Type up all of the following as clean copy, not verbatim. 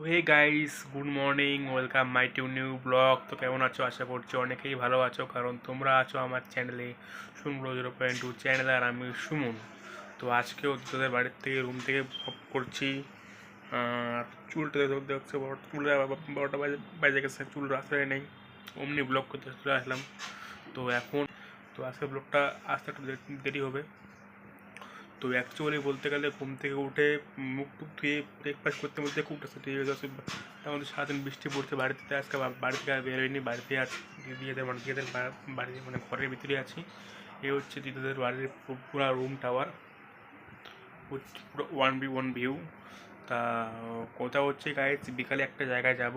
Hey guys, good morning, welcome my to new blog. তো কেমন আছো? আশা করছি অনেকেই ভালো আছো, কারণ তোমরা আছো আমার চ্যানেলে সুমন 0.2 চ্যানেল, আর আমি সুমন। তো আজকেও তোদের বাড়ির থেকে রুম থেকে ব্লগ করছি। আর চুলটা দেখছো, চুল 12টা বাজে গেছে, চুল রাস্তায় নেই, অমনি ব্লগ করতে চলে আসলাম। তো এখন আজকে ব্লগটা আসতে একটু দেরি হবে। তো অ্যাকচুয়ালি বলতে গেলে ঘুম থেকে উঠে মুখ টুক ধুয়ে ব্রেকফাস্ট করতে বলতে খুব ঠিক আছে। আমাদের সারাদিন বৃষ্টি পড়ছে, বাড়িতে আজকে বাড়ি থেকে আর বেরোয়নি, বাড়িতে আছি। দিদিদের বাড়ির মানে ঘরের ভিতরে আছি। এই হচ্ছে দিদিদের বাড়ির পুরো রুম টাওয়ার, পুরো 1v1 ভিউ। তা কথা হচ্ছে গাইজ, বিকালে একটা জায়গায় যাব।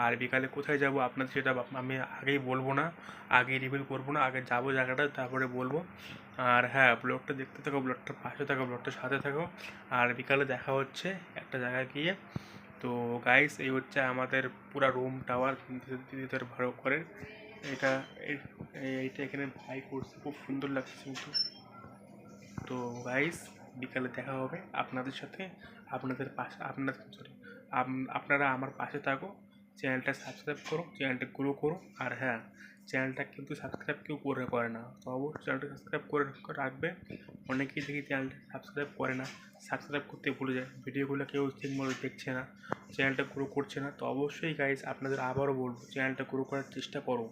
আর বিকালে কোথায় যাব আপনাদের সেটা আমি আগেই বলবো না, আগে রিভিল করবো না, আগে যাবো জায়গাটা তারপরে বলবো। আর হ্যাঁ, ব্লগটা দেখতে থাকো, ব্লগটার পাশে থাকো, ব্লগটার সাথে থাকো। আর বিকালে দেখা হচ্ছে একটা জায়গায় গিয়ে। তো গাইস, এই হচ্ছে আমাদের পুরা রুম টাওয়ার দিদিদের ভালো করে। এটা এইটা এখানে ভাই করছে, খুব সুন্দর লাগছে কিন্তু। তো গাইস, বিকালে দেখা হবে আপনাদের সাথে, আপনাদের পাশে, আপনারা আমার পাশে থাকো। চ্যানেলটা সাবস্ক্রাইব করো, চ্যানেলটা গ্রো করো। আর হ্যাঁ, চ্যানেলটা কিন্তু সাবস্ক্রাইব কেউ করে না, তো অবশ্যই চ্যানেলটা সাবস্ক্রাইব করে রাখবে। অনেকেই দেখি চ্যানেলটা সাবস্ক্রাইব করে না, সাবস্ক্রাইব করতে ভুলে যায়, ভিডিওগুলো কেউ ঠিকমতো দেখছে না, চ্যানেলটা গ্রো করছে না। তো অবশ্যই গাইস, আপনাদের আবারও বলবো, চ্যানেলটা গ্রো করার চেষ্টা করো।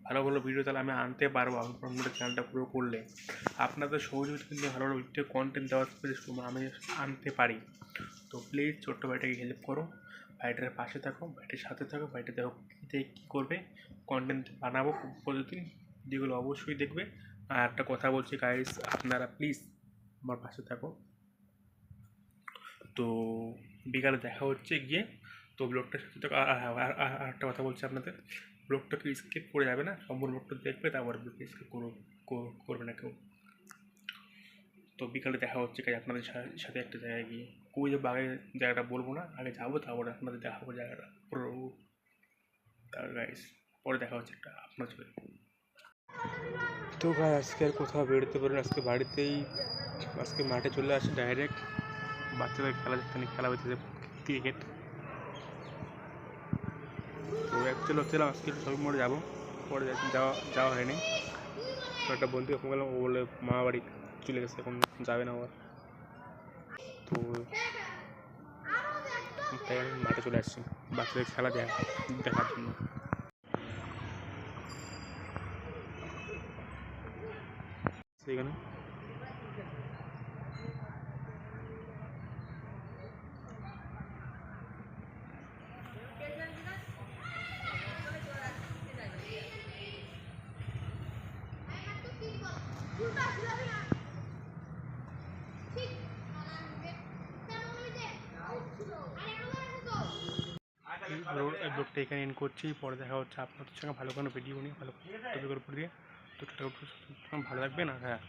ভালো ভালো ভিডিও তাহলে আমি আনতে পারবো আপনাদের চ্যানেলটা গ্রো করলে। আপনাদের সহযোগিতা কিন্তু ভালো ভালো ভিডিও কন্টেন্ট দেওয়ার আমি আনতে পারি। তো প্লিজ ছোট্ট ভাইটাকে হেল্প করো, ভাইটার পাশে থাকো, ভাইটার সাথে থাকো। ভাইটা দেখো কী করবে, কন্টেন্ট বানাবো প্রতিদিন, যেগুলো অবশ্যই দেখবে। আর একটা কথা বলছি গাইস, আপনারা প্লিজ আমার পাশে থাকো। তো বিকালে দেখা হচ্ছে গিয়ে। তো ব্লগটার সাথে তো আর একটা কথা বলছি আপনাদের, ব্লগটাকে স্কিপ করে যাবে না, সম্পূর্ণ ব্লগটা দেখবে, তারপর ব্লগটা স্কিপ করবে না কেউ। তো বিকালে দেখা হচ্ছে কাজ আপনাদের সাথে একটা জায়গায় গিয়ে। ওই যে আগে জায়গাটা বলবো না, আগে যাবো তারপরে আপনাদের দেখাবো জায়গাটা পুরো। গাইস, পরে দেখা হচ্ছে একটা আপনার ছবি। তো ভাই, আজকে আর কোথাও বেরোতে পারেন, আজকে বাড়িতেই, আজকে মাঠে চলে আসি ডাইরেক্ট। বাচ্চাদের খেলা দেখতে, খেলা হচ্ছে ক্রিকেট। তো অ্যাকচুয়ালি হচ্ছিলাম আজকে শপিং মলে যাবো, পরে যাওয়া হয়নি। তো একটা বন্ধুকে ফোন করলাম, ও বলে মা বাড়ি চলে গেছে, এখন যাবে না আবার। তো তাই আমি মাঠে চলে আসছি বাচ্চাদের খেলা দেখার জন্য। সেখানে ব্লগটা এখানে এন্ড করছি, পরে দেখা হচ্ছে আপনাদের সঙ্গে ভালো কোনো ভিডিও নিয়ে, ভালো টপিকের উপর দিয়ে। তো ভালো থাকবেন। আর হ্যাঁ,